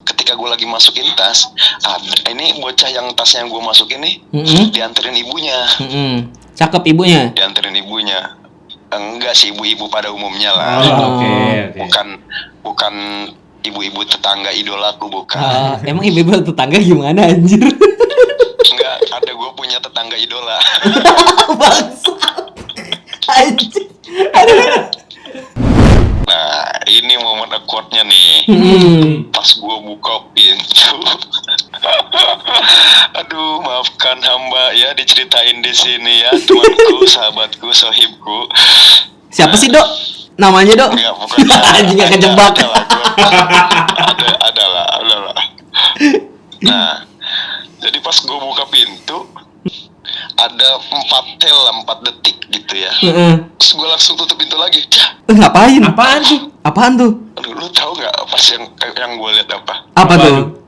ketika gue lagi masukin tas, ini bocah yang tasnya gue masukin nih, dianterin ibunya. Cakep ibunya? Dianterin ibunya. Enggak sih, ibu-ibu pada umumnya lah. Oke. Bukan ibu-ibu tetangga idolaku, bukan. Emang ibu-ibu tetangga gimana anjir? Enggak, ada gue punya tetangga idola. Bangsat. Anjir. Nah, ini momen awkwardnya nih. Pas gue buka pintu. Aduh, maafkan hamba ya diceritain di sini ya, temanku, sahabatku, sohibku. Siapa sih, Dok? Namanya, Dok? Enggak, bukan. Anjing gak kejebak. Ada lah. Nah, jadi pas gue buka pintu, ada 4 detik gitu ya. Terus gue langsung tutup pintu lagi. Ngapain? Apaan tuh? Aduh, lu tahu nggak pas yang gue lihat apa? Apa tuh?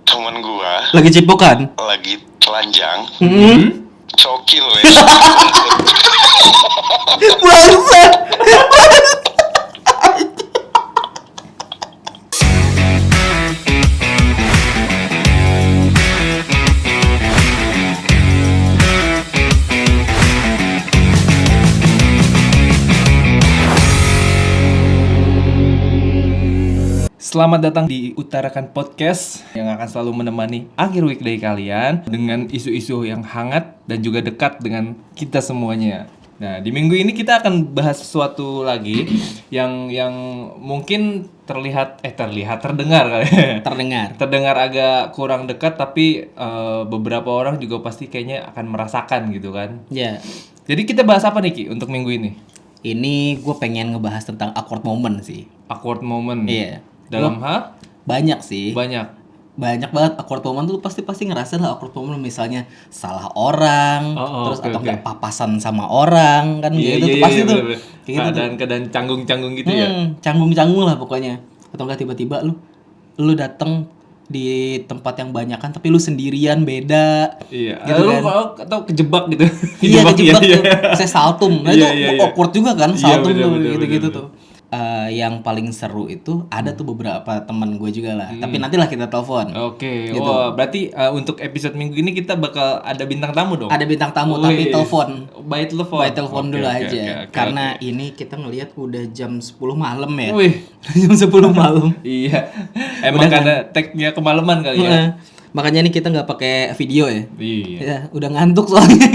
Temen gue Lagi cipokan? lagi telanjang, cokil ya. Bangsat. Selamat datang di Utarakan Podcast yang akan selalu menemani akhir weekday kalian dengan isu-isu yang hangat dan juga dekat dengan kita semuanya. Nah, di minggu ini kita akan bahas sesuatu lagi yang mungkin terdengar kali. Terdengar agak kurang dekat, tapi beberapa orang juga pasti kayaknya akan merasakan gitu kan. Ya. Jadi kita bahas apa nih Ki untuk minggu ini? Ini gue pengen ngebahas tentang awkward moment sih. Awkward moment. Iya. Dalam hal? Banyak sih. Banyak Banget awkward moment tuh pasti ngerasain lah awkward moment, misalnya salah orang, terus oke, atau oke. nggak papasan sama orang kan Iya, gitu tuh iya, pasti iya, tuh. bener-bener. Kayak gitu tuh. Keadaan canggung-canggung gitu ya. Canggung-canggung lah pokoknya. Atau enggak tiba-tiba lu datang di tempat yang banyakan tapi lu sendirian beda. Iya. Gitu Lu kan. atau kejebak gitu. Iya kejebak iya, tuh. Saya saltum. Nah Iya, itu iya, iya. awkward juga kan, Iya, saltum bener, tuh bener, gitu-gitu bener. tuh. Yang paling seru itu ada tuh beberapa teman gue juga lah. Tapi nantilah kita telepon. Oke. Gitu. Wah, berarti untuk episode minggu ini kita bakal ada bintang tamu dong. Ada bintang tamu Wih. tapi telepon. By telepon. By telepon Oke, dulu oke, aja. oke, Karena oke. ini kita ngelihat udah jam 10 malam ya. Wih. Jam 10 malam. Iya. Emang karena tag-nya kemalaman kali ya. Heeh. Makanya nih kita nggak pakai video ya. Iya. Ya, udah ngantuk soalnya.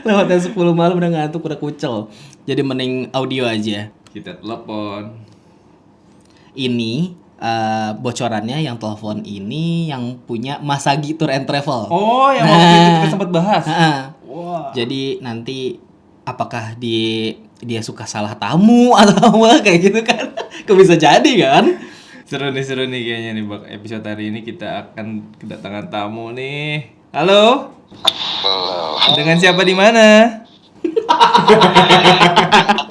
Lewatnya 10 malam udah ngantuk, udah kucel. Jadi mending audio aja. Kita telepon. Ini bocorannya yang telepon ini yang punya Masagi Tour and Travel. Oh, yang waktu itu kita sempat bahas. Heeh. Wah. Jadi nanti apakah dia suka salah tamu atau apa kayak gitu kan? Kok bisa jadi kan? Seru nih kayaknya nih episode hari ini kita akan kedatangan tamu nih. Halo. Halo. Dengan siapa di mana?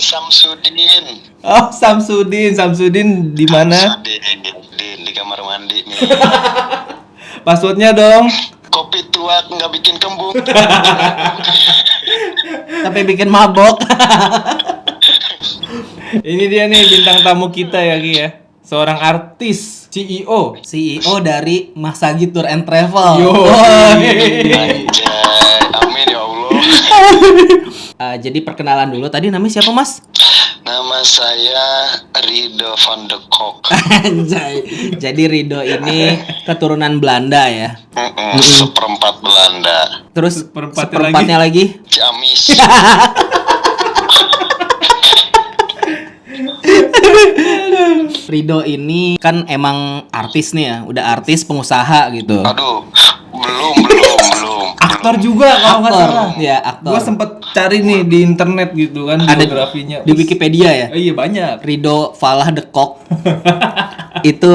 Samsudin. Oh, Samsudin di mana? Di kamar mandi nih. Passwordnya dong. Kopi tua nggak bikin kembung. Tapi bikin mabok. Ini dia nih bintang tamu kita ya Ki ya. Seorang artis, CEO. CEO dari Masagi Tour and Travel. Yo. Anjay, amin ya Allah. Jadi perkenalan dulu. Tadi namanya siapa, Mas? Nama saya Rido van de Kok. Anjay. Jadi Rido ini keturunan Belanda ya. Seperempat Belanda. Terus Seperempatnya seperempatnya lagi. Ciamis. Rido ini kan emang artis nih ya, udah artis pengusaha gitu. Aduh, belum. Aktor juga kalau nggak Aktor, salah. ya aktor. Gua sempet cari nih di internet gitu kan Ada biografinya. di Wikipedia ya. Iya banyak. Rido Falah de Kok. Itu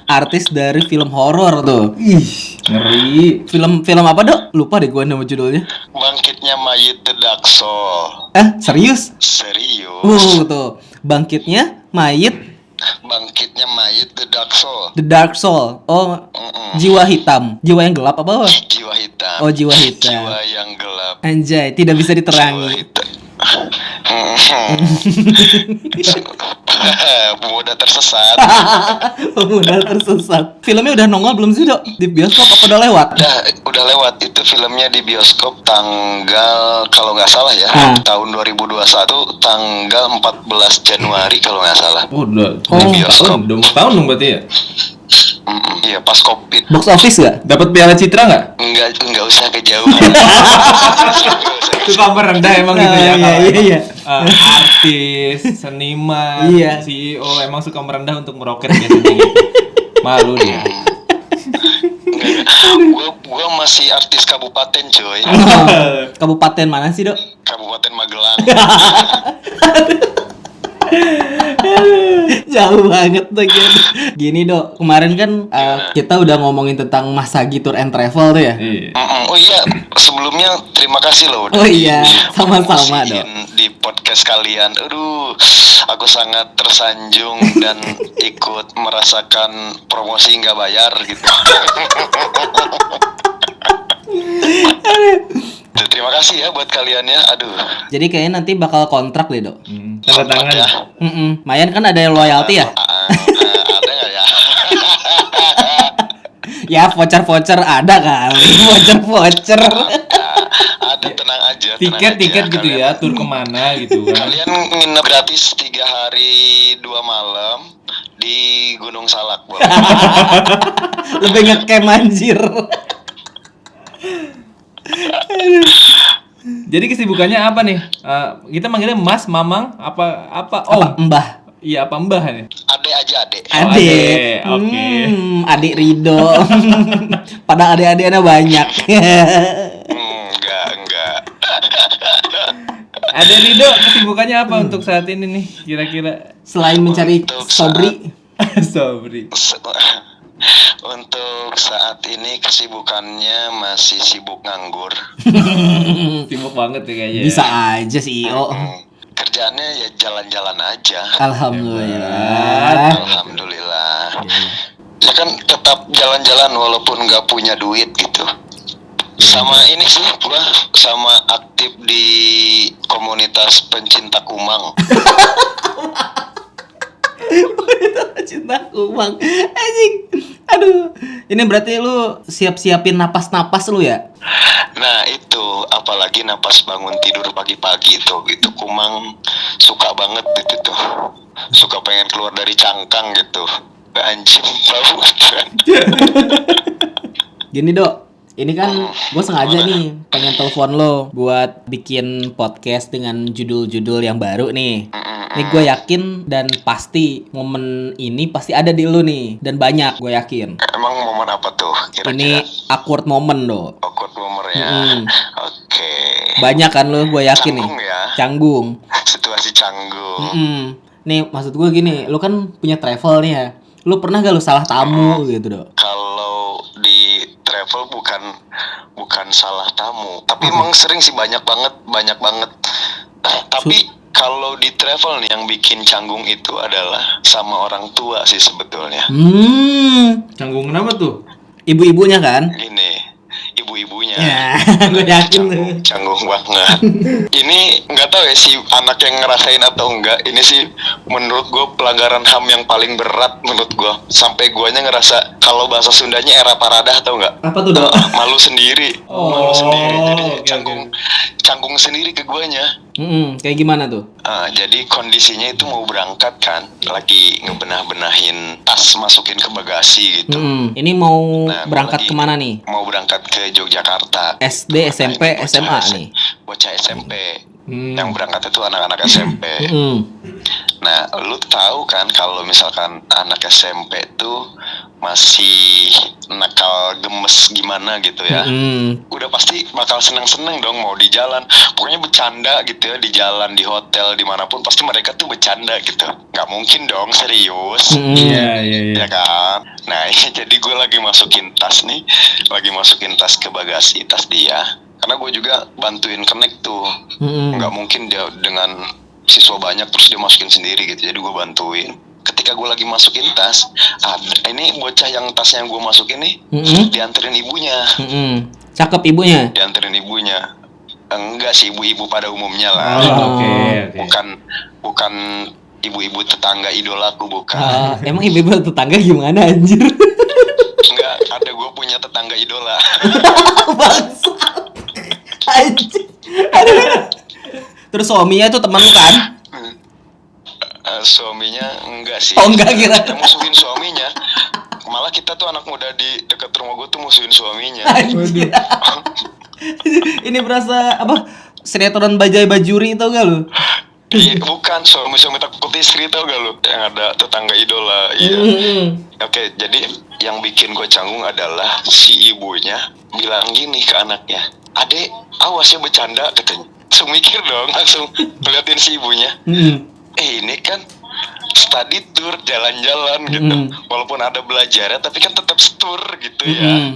artis dari film horor tuh. Ih, ngeri. Film apa, Dok? Lupa deh gue nama judulnya. Bangkitnya mayit The Dark Soul. Serius? Serius. Tuh. Bangkitnya mayit Bangkitnya mayit The Dark Soul. The Dark Soul. Oh, jiwa hitam. Jiwa yang gelap apa? Jiwa hitam. Oh, jiwa hitam. Jiwa yang gelap. Anjay, tidak bisa Jiwa diterangi. hitam. Pemuda tersesat. Pemuda tersesat. Filmnya udah nongol belum sih, Dok? Di bioskop apa udah lewat? Udah lewat itu filmnya di bioskop tanggal kalau nggak salah ya tahun 2021 tanggal 14 Januari kalau nggak salah. Udah. Di bioskop. Udah mau tahun dong berarti ya? Iya pas COVID. Box office gak? Dapat piala Citra nggak? Enggak usah kejauhan. Suka merendah emang gitu ya. Iya. Artis, seniman, Iya. CEO emang suka merendah untuk meroket biasanya gitu. Malu dia. Gua masih artis kabupaten coy. Kabupaten mana sih, Dok? Kabupaten Magelang. Jauh banget tuh gitu. Gini, Dok, kemarin kan kita udah ngomongin tentang Mas Sagi Tour and Travel tuh ya. Iya. Oh iya, sebelumnya terima kasih loh udah Oh iya, sama-sama, dipromosiin Dok. di podcast kalian. Aduh, aku sangat tersanjung dan ikut merasakan promosi nggak bayar gitu. Terima kasih ya buat kalian ya. Aduh. Jadi kayaknya nanti bakal kontrak deh, Dok. Tanda tangan. Ya. Mayan kan ada loyalty ya? Ada nggak ya? Ya, voucher-voucher ada kali. Voucher-voucher. Ada, tenang aja. Tiket gitu Kalian- ya, tur kemana gitu kan. Kalian nginep gratis 3 hari 2 malam di Gunung Salak boleh. Lebih ngecamp anjir. Jadi kesibukannya apa nih? Kita manggilnya Mas, Mamang, apa Apa Om? Mbah? Iya, apa Mbah nih? Ade aja ade. Oh, Adik. Ade, oke. Adik Rido. Pada adik-adiknya banyak. Enggak. Ada Rido, kesibukannya apa untuk saat ini nih? Kira-kira Selain mencari Untuk sobri. Sobri. Untuk saat ini kesibukannya masih sibuk nganggur. Sibuk banget ya kayaknya. Bisa aja CEO. Kerjaannya ya jalan-jalan aja. Alhamdulillah. Alhamdulillah. Ya kan tetap jalan-jalan walaupun nggak punya duit gitu. Sama ini sih gua sama aktif di komunitas pencinta kumang. Cinta kumang. Anjing. Aduh. Ini berarti lu siap-siapin napas-napas lu ya? Nah itu apalagi napas bangun tidur pagi-pagi tuh itu kumang suka banget gitu tuh. Suka pengen keluar dari cangkang gitu. Anjing banget kan. Gini, Dok. Ini kan gue sengaja nih pengen telepon lo buat bikin podcast dengan judul-judul yang baru nih. Nih gue yakin dan pasti momen ini pasti ada di lo nih. Dan banyak gue yakin. Emang momen apa tuh kira-kira? Ini awkward moment, Dok. Awkward momen ya. Oke. Banyak kan lo, gue yakin nih. Canggung ya. Canggung. Situasi canggung. Nih maksud gue gini, lo kan punya travel nih ya. Lo pernah gak lo salah tamu gitu, Dok? Kalau di travel bukan salah tamu, tapi emang sering sih banyak banget. Tapi kalau di travel nih yang bikin canggung itu adalah sama orang tua sih sebetulnya. Canggung kenapa tuh? Ibu-ibunya kan? Ini ibu-ibunya. Ya, gue yakin tuh. Canggung banget. Ini nggak tahu ya si anak yang ngerasain atau enggak. Ini sih menurut gue pelanggaran HAM yang paling berat menurut gue. Sampai guanya ngerasa kalau bahasa Sundanya era paradah atau enggak? Apa tuh, Dok? Malu sendiri. Malu sendiri. Jadi canggung sendiri ke guanya. Kayak gimana tuh? Jadi kondisinya itu mau berangkat kan, lagi ngebenah-benahin tas masukin ke bagasi gitu. Ini mau Nah, berangkat gua lagi kemana nih? Mau berangkat ke Yogyakarta. SD, SMP, Bocah SMA S- nih. Bocah SMP. Yang berangkat itu anak-anak SMP. Nah, lu tahu kan kalau misalkan anak SMP tuh masih nakal gemes gimana gitu ya. Udah pasti bakal seneng-seneng dong mau di jalan. Pokoknya bercanda gitu ya di jalan, di hotel, dimanapun pasti mereka tuh bercanda gitu. Nggak mungkin dong serius. Iya. Ya kan? Nah, jadi gue lagi masukin tas ke bagasi tas dia. Karena gue juga bantuin connect tuh. Nggak mungkin dia dengan siswa banyak terus dia masukin sendiri gitu. Jadi gue bantuin. Ketika gue lagi masukin tas, ini bocah yang tasnya yang gue masukin nih, dianterin ibunya. Cakep ibunya. Dianterin ibunya. enggak sih, ibu-ibu pada umumnya lah. Oke. Bukan ibu-ibu tetangga idolaku, bukan. Emang ibu-ibu tetangga gimana anjir? Enggak, ada gue punya tetangga idola. Bangsat. Anjir. Aduh. Terus suaminya tuh temen lu kan? Suaminya enggak sih. Oh, enggak, kira. Kita musuhin suaminya. Malah kita tuh anak muda di dekat rumah gue tuh musuhin suaminya. Anjir. Ini berasa apa? Sinetron Bajai Bajuri tau gak lu? Iya, bukan suami takut istri, tau gak lu? Yang ada tetangga idola. Iya. Oke, jadi yang bikin gue canggung adalah si ibunya bilang gini ke anaknya, "Adek, awas ya bercanda," katanya. Langsung mikir dong, langsung ngeliatin si ibunya. Ini kan study tour, jalan-jalan gitu. Walaupun ada belajarnya, tapi kan tetap tour gitu ya.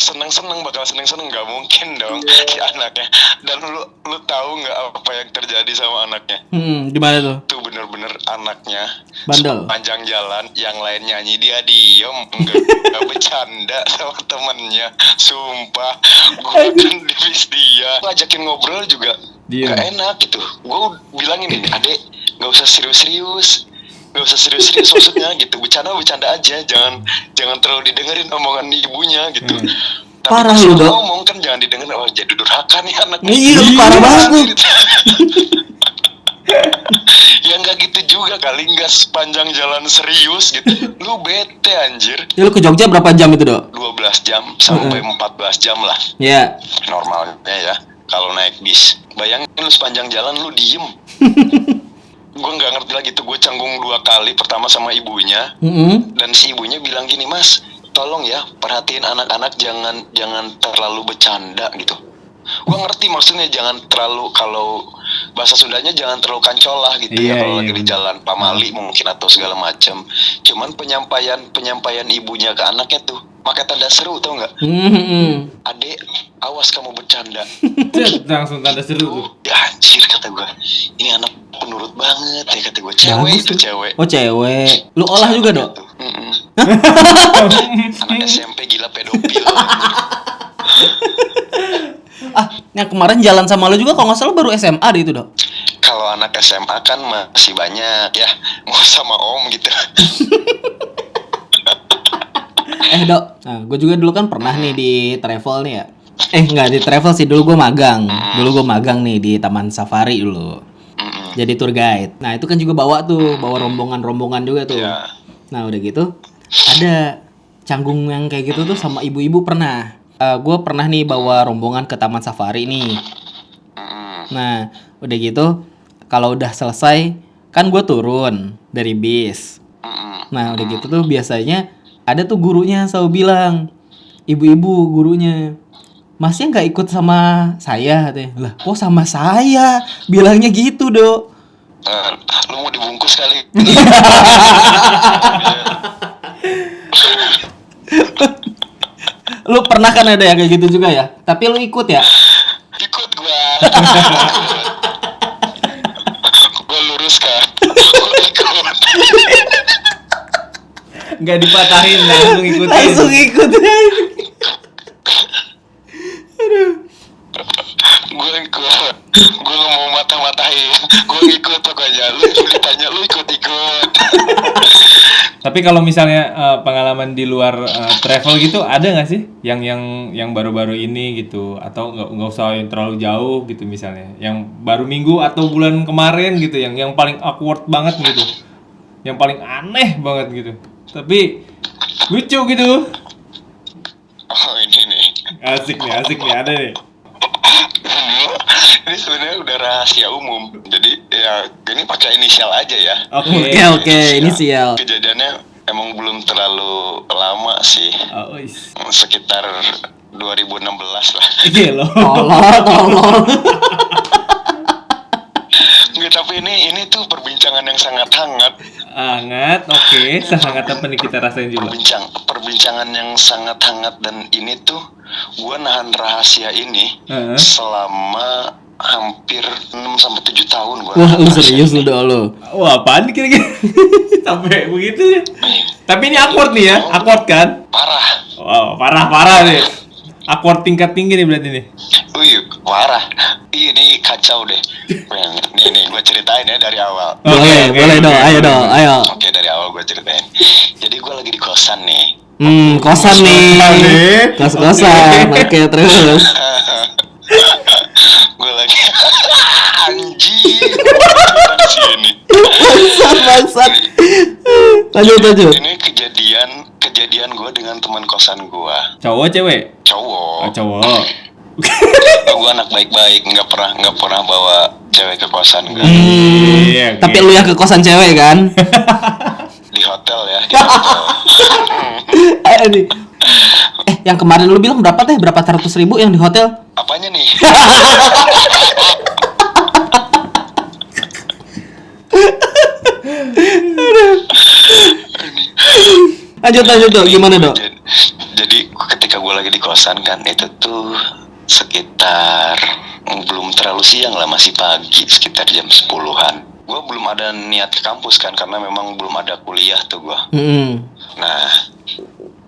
Seneng-seneng, bakal seneng-seneng, nggak mungkin dong si anaknya. Dan lu tahu nggak apa yang terjadi sama anaknya? Gimana tuh? Tuh bener-bener anaknya Bandel. sepanjang jalan, yang lain nyanyi dia diem, nggak bercanda sama temennya. Sumpah, gue kan divis dia, ngajakin ngobrol juga Diem. nggak enak gitu. Gue bilangin ini, "Adek, nggak usah serius-serius, maksudnya gitu, bercanda aja, jangan terlalu didengerin omongan ibunya gitu." Tapi Parah pas lu, Dok. ngomong kan jangan didengerin, oh jadi durhaka nih anaknya. Iya, parah banget lu. Ya nggak gitu juga kali, nggak sepanjang jalan serius gitu. Lu bete anjir. Ya lu ke Jogja berapa jam itu, Dok? 12 jam sampai 14 jam lah Ya. normalnya ya kalau naik bis. Bayangin lu sepanjang jalan lu diem. Gue nggak ngerti lagi tuh, gue canggung 2 kali. Pertama sama ibunya, dan si ibunya bilang gini, "Mas, tolong ya perhatiin anak-anak, jangan terlalu bercanda gitu." Gue ngerti maksudnya, jangan terlalu, kalau bahasa Sundanya jangan terlalu kancolah gitu. Iya, ya kalau iya, lagi di bener. jalan pamali mungkin atau segala macam. Cuman penyampaian ibunya ke anaknya tuh pakai tanda seru, tau nggak? "Adek, awas kamu bercanda." Langsung tanda seru tuh. Ya anjir, kata gue, ini anak penurut banget ya, kata gue. Cewek Bagus itu tuh. cewek. Oh, cewek. Lu olah juga, Dok? Anak SMP gila pedofil. Yang kemarin jalan sama lu juga kalau nggak salah baru SMA deh itu, Dok. Kalau anak SMA kan masih banyak ya, mau sama om gitu. Dok. Nah, gue juga dulu kan pernah nih di travel nih ya. Nggak di travel sih, dulu gue magang. Dulu gue magang nih di Taman Safari dulu. Jadi tour guide. Nah, itu kan juga bawa rombongan-rombongan juga tuh. Ya. Nah, udah gitu ada canggung yang kayak gitu tuh sama ibu-ibu pernah. Gue pernah nih bawa rombongan ke Taman Safari nih. Nah, udah gitu kalau udah selesai kan gue turun dari bis. Nah, udah gitu tuh biasanya ada tuh gurunya selalu bilang, ibu-ibu gurunya, "Masnya nggak ikut sama saya?" katanya. Lah, kok sama saya? Bilangnya gitu, Dok. Lu mau dibungkus kali? Lu pernah kan ada yang kayak gitu juga ya? Tapi lu ikut ya? Ikut gua. Gua luruskan. Gua ikut. Nggak dipatahin, langsung ikutin. Langsung ikut. Gue ikut. Gue gak mau mata-matahin. Gue ikut pokoknya. Lu ditanya, lu ikut-ikut. Tapi kalau misalnya pengalaman di luar travel gitu ada nggak sih yang baru-baru ini gitu, atau nggak usah yang terlalu jauh gitu, misalnya yang baru minggu atau bulan kemarin gitu, yang paling awkward banget gitu, yang paling aneh banget gitu, tapi lucu gitu. Oh ini nih. Asik nih ada nih. Ini sebenarnya udah rahasia umum. Jadi ya ini pakai inisial aja ya. Oke, inisial. Kejadiannya emang belum terlalu lama sih. Oh, Sekitar 2016 lah. iya loh. Tolong. Nggak, tapi ini tuh perbincangan yang sangat hangat. Hangat, oke. Sehangat apa nih kita rasain juga? Perbincangan yang sangat hangat, dan ini tuh gua nahan rahasia ini selama hampir 6-7 tahun gua. Wah, lu serius lu, Dok, lu? Wah, apaan kira-kira? Sampai begitu ya? Tapi ini awkward nih ya? Awkward kan? Parah. Wow, parah nih. Awkward tingkat tinggi nih berarti nih. parah. Ini kacau deh. Nih gue ceritain ya dari awal. Boleh dong, ayo. Oke, dari awal gue ceritain. Jadi gue lagi di kosan nih. Kosan nih. Kos-kosan. Oke, terus. Gue lagi anjing. Di sini. Bangsat. Lanjut. Ini kejadian gue dengan teman kosan gue. Cowok cewek? Cowok. Oh, cowok. Gue anak baik-baik, nggak pernah bawa cewek ke kosan gue. Iya, Tapi lu yang ke kosan cewek kan? Di hotel ya, di hotel. Nih. Yang kemarin lu bilang berapa teh? Berapa 100.000 yang di hotel? Apanya nih? Lanjut dok, gimana dok? Jadi ketika gue lagi di kosan kan, itu tuh sekitar belum terlalu siang lah, masih pagi, sekitar jam 10-an. Gue belum ada niat ke kampus kan, karena memang belum ada kuliah tuh gue. Nah,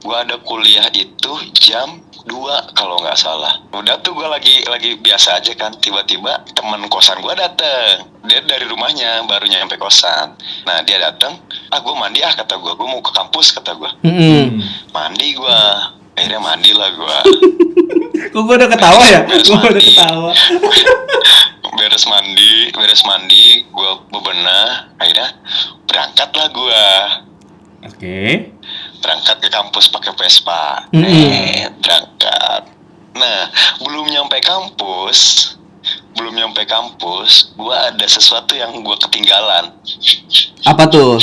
gue ada kuliah itu jam 2 kalau nggak salah. Udah tuh gue lagi biasa aja kan, tiba-tiba teman kosan gue dateng. Dia dari rumahnya baru nyampe kosan. Nah dia dateng, gue mandi kata gue mau ke kampus kata gue. Mandi gue, akhirnya mandi lah gue. Kok gue udah ketawa ya? Beres mandi, gue bebenah, akhirnya berangkatlah gue. Oke. Berangkat ke kampus pakai Vespa. Berangkat. Nah, belum nyampe kampus, gue ada sesuatu yang gue ketinggalan. Apa tuh?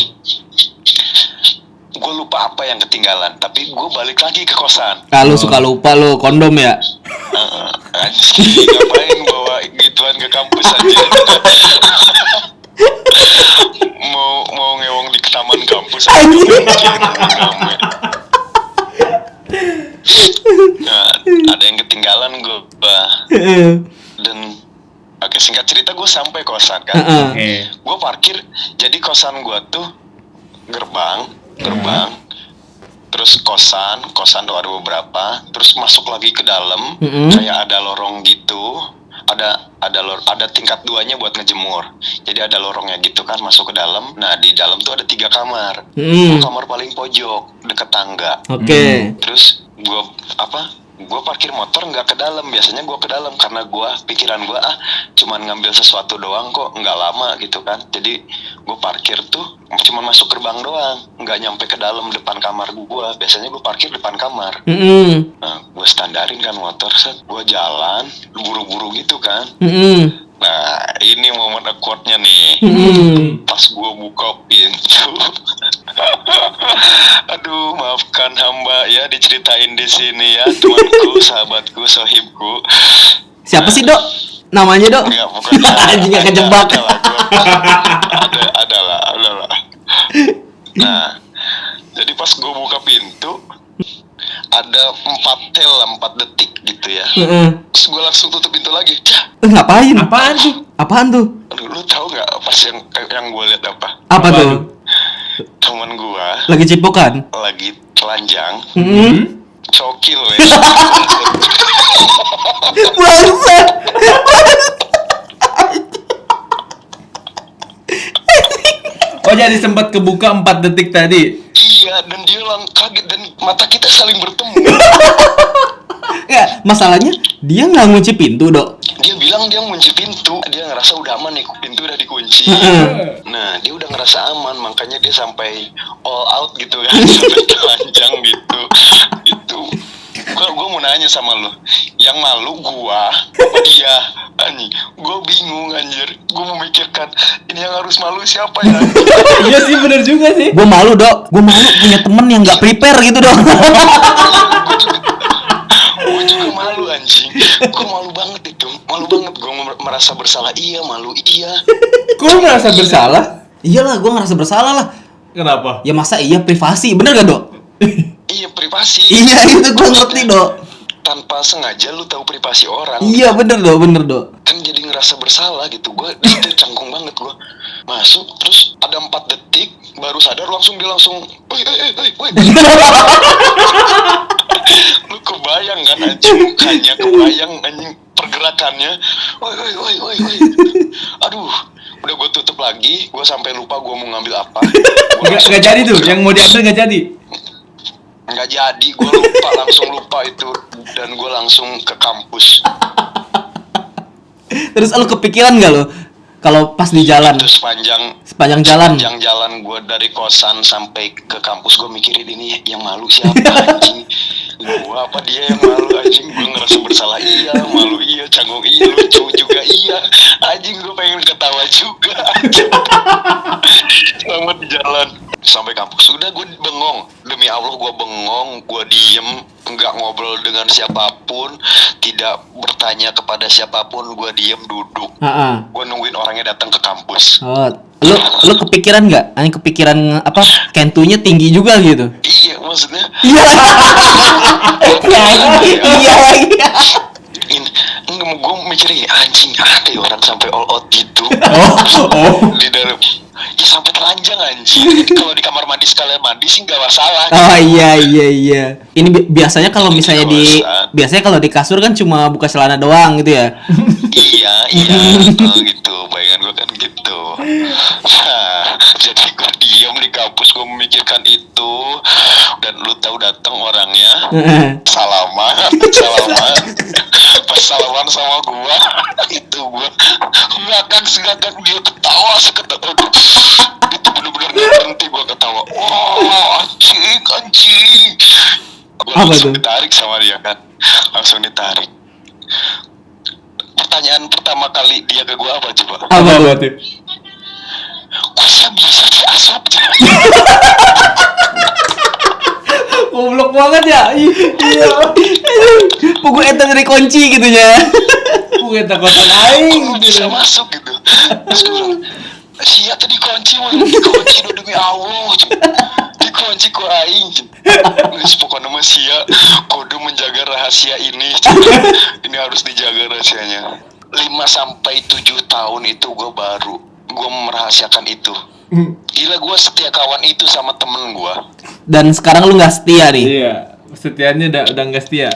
Gue lupa apa yang ketinggalan, tapi gue balik lagi ke kosan. Lu suka lupa lu, kondom ya? Anjing, ngapain bawa gituan ke kampus aja? mau ngewong di taman kampus aja. Nah, ada yang ketinggalan gue. Dan oke, singkat cerita gue sampai kosan kan. Gue parkir. Jadi kosan gue tuh gerbang, terus kosan tuh ada beberapa, terus masuk lagi ke dalam, kayak ada lorong gitu, ada tingkat 2-nya buat ngejemur. Jadi ada lorongnya gitu kan, masuk ke dalam. Nah di dalam tuh ada 3 kamar. Kamar paling pojok deket tangga. Terus gue parkir motor nggak ke dalam. Biasanya gue ke dalam karena pikiran gue cuman ngambil sesuatu doang kok, nggak lama gitu kan. Jadi gue parkir tuh cuman masuk gerbang doang, nggak nyampe ke dalam depan kamar gue. Biasanya gue parkir depan kamar. Nah gue standarin kan motor, gue jalan buru-buru gitu kan. Nah ini momen awkwardnya nih. Pas gue buka pintu, aduh maafkan hamba ya diceritain di sini ya, temanku, sahabatku, sohibku. Siapa sih dok? Namanya dok? Enggak, pokoknya Anjing gak kejebak. Ada lah. Nah jadi pas gue buka pintu, ada 4 detik gitu ya. Terus gue langsung tutup pintu lagi. Ngapain? Apaan tuh? Aduh, lu tahu nggak pas yang gue lihat apa? Apa tuh? Temen gue Lagi cipokan? lagi telanjang, cokil weh. Bangsat. Oh jadi sempat kebuka 4 detik tadi. Iya, dan dia kaget dan mata kita saling bertemu. Ya, masalahnya dia nggak ngunci pintu dok. Dia bilang dia ngunci pintu, dia ngerasa udah aman nih, pintu udah dikunci. Nah, dia udah ngerasa aman, makanya dia sampai all out gitu kan, sampai telanjang gitu. Gue mau nanya sama lo, yang malu gua apa dia? Anjing, gue bingung anjir. Gue memikirkan ini yang harus malu siapa ya? Iya sih, bener juga sih. Gue malu dok, gue malu punya temen yang nggak prepare gitu dok. Gue juga malu anjing. Gue malu banget itu, malu banget. Gue merasa bersalah. Iya malu iya. Kok merasa bersalah? Iyalah, gue ngerasa bersalah lah. Kenapa? Ya masa iya privasi, bener gak dok? Iya privasi. Iya itu gue ngerti dok. Tanpa sengaja lu tahu privasi orang. Iya bener dok. Kan jadi ngerasa bersalah gitu. Gue itu canggung banget gue. Masuk terus ada 4 detik baru sadar, dia langsung woi. Lu kebayang kan anjing mukanya, kebayang anjing pergerakan gerakannya. Woi. Aduh, udah gue tutup lagi, gue sampai lupa gue mau ngambil apa. Nggak jadi tuh, yang mau diambil nggak jadi. Nggak jadi, gue langsung lupa itu, dan gue langsung ke kampus. Terus lu kepikiran nggak lo kalau pas di jalan? Terus sepanjang jalan gue dari kosan sampai ke kampus, gue mikirin ini yang malu siapa anjing. Gue apa dia yang malu anjing. Gue ngerasa bersalah iya, malu iya, canggung iya, lucu juga iya. Anjing gue pengen ketawa juga. Selamat di jalan sampai kampus. Udah gue bengong, demi Allah gue bengong, gue diem, nggak ngobrol dengan siapapun, tidak bertanya kepada siapapun, gue diem duduk. Gue nungguin orangnya datang ke kampus. Oh, lu kepikiran nggak? Ani kepikiran apa? Kentunya tinggi juga gitu? Iya, maksudnya. Iya. Iya lagi. Gue mikirnya anjing ada orang sampai all out gitu. Di dalam. Ya sampai telanjang anjing. Kalau di kamar mandi sekalian mandi sih nggak masalah. Oh iya. Ini biasanya kalau misalnya biasanya kalau di kasur kan cuma buka celana doang gitu ya. Iya, gitu. Bayangan gue kan gitu. Nah, jadi gue diam di kampus, gue memikirkan itu. Dan lu tahu datang orangnya, salaman. Pas salaman sama gue, itu gue ngakak dia ketawa seketawa. Itu bener-bener gak berhenti gue ketawa. Oh, anjing. Gue langsung ditarik sama dia kan. Langsung ditarik. Pertanyaan pertama kali dia ke gue apa coba? Apa tuh? Kok bisa diasap? Goblok banget ya. Iya. Pokoknya eta dari kunci gitu ya. Pokoknya takotan aing bisa masuk gitu. Terus gue bilang, sia tadi kunci demi Allah. Dikunci ku aing. Terus pokoknya mah sia kudu menjaga rahasia ini. Ini harus dijaga rahasianya. 5-7 tahun itu gue merahasiakan itu. Gila, gue setia kawan itu sama temen gue. Dan sekarang lu nggak setia nih? Iya, setianya udah nggak setia.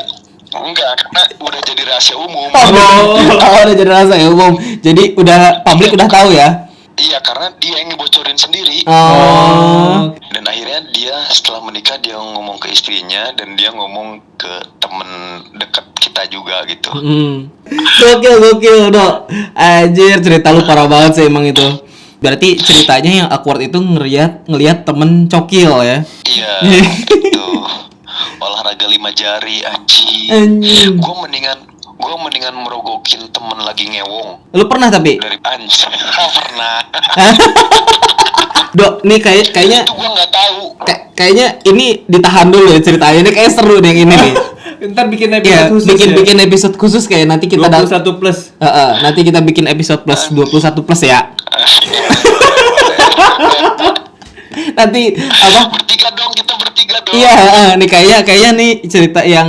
Enggak, karena udah jadi rahasia umum. Udah jadi rahasia umum. Jadi udah publik udah tahu ya? Iya, karena dia yang ngebocorin sendiri. Dan akhirnya dia setelah menikah dia ngomong ke istrinya dan dia ngomong ke temen dekat kita juga gitu. Gokil Dok. Anjir, cerita lu parah banget sih emang itu. Berarti ceritanya yang awkward itu ngelihat temen cokil ya? Iya, gitu. Olahraga 5 jari anjing. Gue mendingan merogokin temen lagi ngewong. Lu pernah tapi? Dari anjing. Pernah. Dok, nih kayaknya itu gue nggak tahu. Kayaknya ini ditahan dulu ya ceritanya. Ini kayak seru nih yang ini nih. Ntar bikin episode khusus bikin episode khusus kayak nanti kita 21 plus. Nanti kita bikin episode plus 21 plus ya. Nanti apa? Bertiga dong. Iya, nih kayaknya nih cerita yang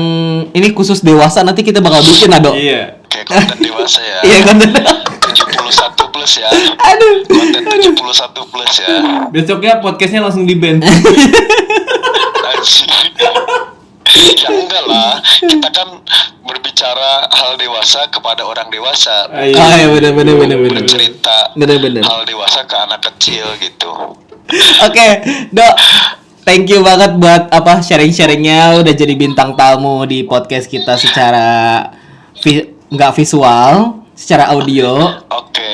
ini khusus dewasa nanti kita bakal bikin Dok. Iya. Kayak konten dewasa ya. Iya, konten 71 plus ya. Aduh. Konten 71 plus ya. Besoknya podcastnya langsung di-ban. Ya enggak lah, kita kan berbicara hal dewasa kepada orang dewasa. Iya benar. Bercerita hal dewasa ke anak kecil gitu. Oke, Dok. Thank you banget buat sharing-sharingnya, udah jadi bintang tamu di podcast kita secara nggak visual, secara audio. Oke.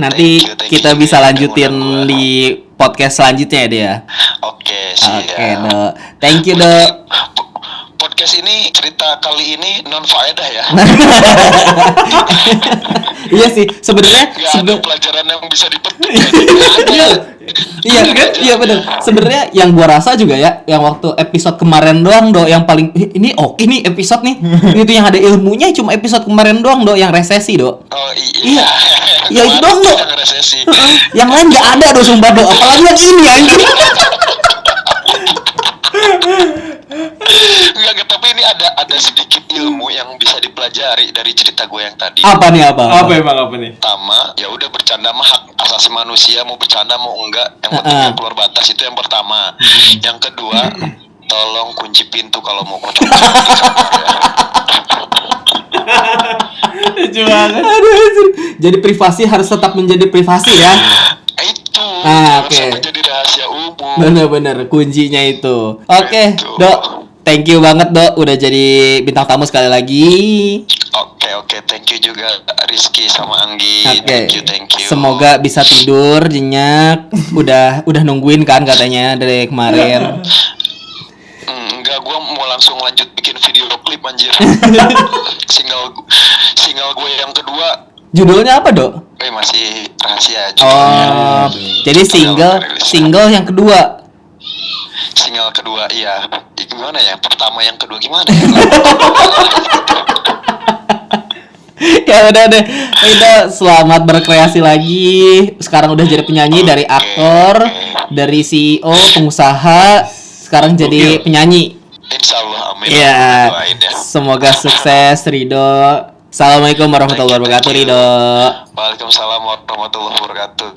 Nanti thank kita you, bisa lanjutin di podcast selanjutnya ya dia. Oke, siap. Oke, Dok. Thank you, Dok. Podcast ini cerita kali ini non faedah ya. Iya sih, sebenarnya ada pelajaran yang bisa dipetik. Iya benar. Sebenarnya yang gua rasa juga ya, yang waktu episode kemarin doang Dok yang paling ini oke nih episode nih. Itu yang ada ilmunya cuma episode kemarin doang Dok yang resesi Dok. Oh iya. Iya itu doang Dok. Yang resesi. Yang lain nggak ada Dok sumpah Dok. Apalagi yang ini anjing. Enggak, tapi ini ada sedikit ilmu yang bisa dipelajari dari cerita gue yang tadi. Apa nih? Apa nih? Pertama, ya udah bercanda mah hak asasi manusia, mau bercanda mau enggak, yang penting yang keluar batas itu yang pertama. Yang kedua, tolong kunci pintu kalau mau kunci. Lucu banget. Aduh, anjir. Jadi privasi harus tetap menjadi privasi ya. Itu Ah, jangan oke. sampai jadi rahasia umum. Bener-bener kuncinya itu. Oke, Betul. Dok. Thank you banget, Dok, udah jadi bintang tamu sekali lagi. Oke, thank you juga Rizky sama Anggi. Oke. Thank you. Semoga bisa tidur nyenyak. Udah nungguin kan katanya dari kemarin. Enggak, gua mau langsung lanjut bikin video klip anjir. single gue yang kedua Judulnya apa, Dok? masih rahasia Oh, jadi single yang kedua. Single kedua iya. Gimana ya? Pertama yang kedua gimana ya? Ya udah deh, udah selamat berkreasi lagi. Sekarang udah jadi penyanyi dari aktor, dari CEO, pengusaha, sekarang jadi penyanyi. Insyaallah, amin. Iya, Doain ya. semoga sukses, Ridho. Assalamualaikum warahmatullahi wabarakatuh, Ridho. Waalaikumsalam warahmatullahi wabarakatuh.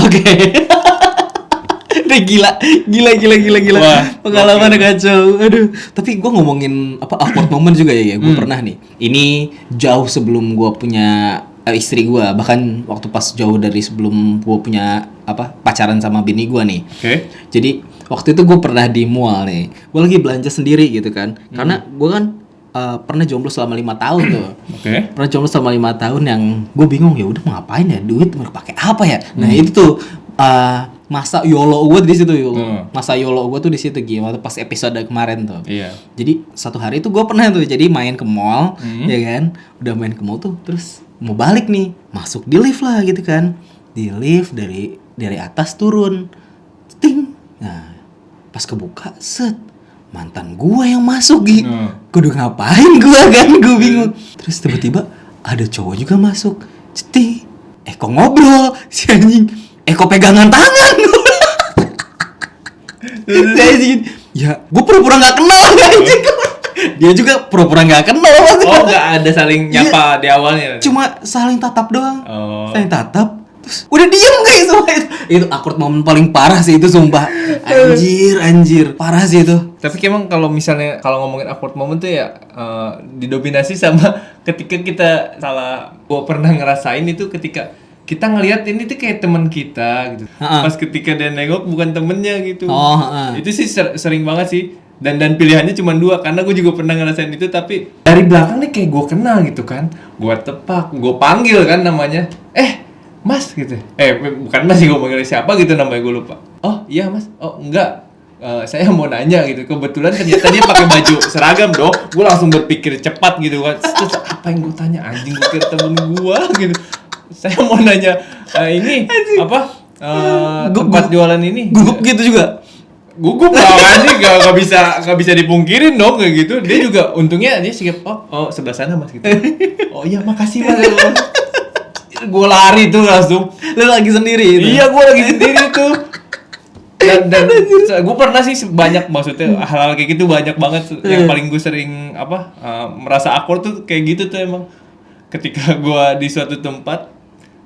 Oke. Udah gila. Wah, Pengalaman kacau. Aduh, tapi gue ngomongin apa awkward moment juga ya. Gue pernah nih. Ini jauh sebelum gue punya istri gue, bahkan waktu pas jauh dari sebelum gue punya pacaran sama bini gue nih. Oke. Jadi waktu itu gue pernah di mall nih. Gue lagi belanja sendiri gitu kan. Karena gue kan pernah jomblo selama 5 tahun tuh. Oke. Pernah jomblo selama 5 tahun yang gue bingung ya udah mau ngapain ya, duit mau pakai apa ya. Nah itu tuh masa YOLO gue di situ masa YOLO gue tuh di situ waktu pas episode kemarin tuh. Iya. Jadi satu hari itu gue pernah tuh jadi main ke mall, ya kan, udah main ke mall tuh terus mau balik nih, masuk di lift lah gitu kan, di lift dari atas turun, ting, nah pas kebuka set mantan gue yang masuk gitu. Kudu ngapain gue kan, gue bingung. Terus tiba-tiba ada cowok juga masuk, ceting, kok ngobrol si anjing, kok pegangan tangan. Ya, gue pura-pura nggak kenal anjing. Dia juga pura-pura nggak kenal. Oh, nggak ada saling nyapa di awalnya. Cuma saling tatap doang. Oh. Saling tatap. Terus udah diem guys semua itu. Itu awkward momen paling parah sih itu sumpah. Anjir, parah sih itu. Tapi emang kalau misalnya kalau ngomongin awkward moment tuh ya didominasi sama ketika kita gua pernah ngerasain itu ketika kita ngelihat ini tuh kayak teman kita gitu. Pas ketika dia nengok bukan temennya gitu. Itu sih sering banget sih. Dan pilihannya cuma 2 karena gue juga pernah ngerasain itu, tapi dari belakang nih kayak gue kenal gitu kan. Gue tepak, gue panggil kan namanya. Mas gitu. Bukan Mas sih, gue panggil siapa gitu namanya, gue lupa. Oh iya Mas. Oh enggak. Saya mau nanya gitu. Kebetulan ternyata dia pakai baju seragam dong. Gue langsung berpikir cepat gitu kan. Terus apa yang gue tanya, anjing, gue kira temen gue gitu. Saya mau nanya ini apa? Tempat jualan ini. Gugup gitu juga. Gugup banget sih, gak bisa dipungkirin dong kayak gitu. Dia juga untungnya dia sikap oh sebelah sana Mas gitu. Oh iya makasih Mas. Gue lari tuh langsung. Lu lagi sendiri itu. Iya, gue lagi sendiri tuh. Dan gue pernah sih banyak, maksudnya hal-hal kayak gitu banyak banget. Yang paling gue sering merasa awkward tuh kayak gitu tuh emang. Ketika gue di suatu tempat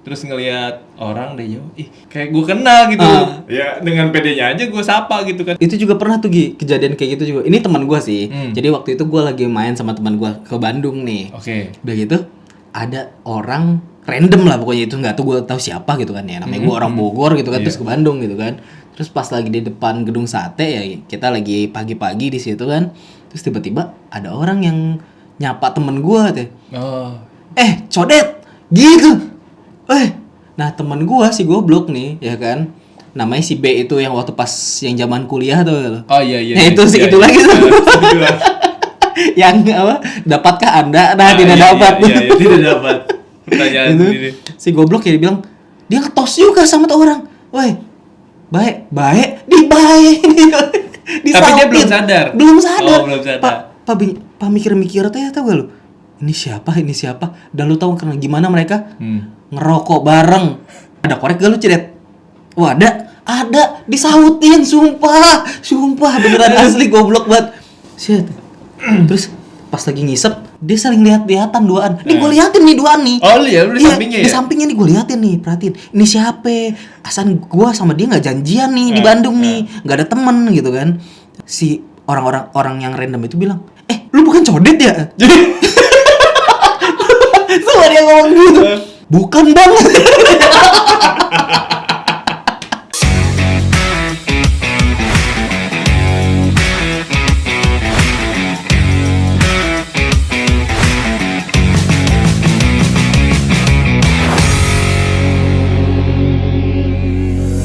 terus ngelihat orang deh jauh, kayak gue kenal gitu. Ya dengan pedenya aja gue sapa gitu kan. Itu juga pernah tuh kejadian kayak gitu juga. Ini teman gue sih. Jadi waktu itu gue lagi main sama teman gue ke Bandung nih. Oke. Udah gitu ada orang random lah pokoknya, itu nggak tahu, gue tahu siapa gitu kan ya, namanya gue orang Bogor gitu kan. Terus ke Bandung gitu kan. Terus pas lagi di depan gedung sate ya, kita lagi pagi-pagi di situ kan. Terus tiba-tiba ada orang yang nyapa temen gue teh. Codet gitu. Nah temen gue si goblok nih ya kan, namanya si B itu yang waktu pas yang zaman kuliah tuh. Oh iya. Nah itu sih itu lagi tuh. Yang apa? Dapatkah Anda? Nah tidak dapat. Iya, tidak dapat. Pertanyaan itu, sendiri. si goblok ya dia bilang dia ngetos juga sama tuh orang. Woi, baik, Tapi dia belum sadar. Belum sadar. Oh, belum sadar. Pak mikir-mikir teh tahu gak lu? Ini siapa? Dan lu tahu karena gimana mereka? Ngerokok bareng. Ada korek gak lu, Cidet? Wah, ada disautin, sumpah beneran asli goblok banget. Shit. Terus pas lagi ngisep, dia saling lihat-lihatan duaan. Nih gue liatin nih duaan nih. Oh iya, lu di sampingnya ya? Di sampingnya nih gue liatin nih, perhatiin. Ini siapa? Asan gue sama dia nggak janjian nih di Bandung nih, nggak ada temen gitu kan. Si orang yang random itu bilang, lu bukan Codet ya? dia ngomong gitu. Bukan bang.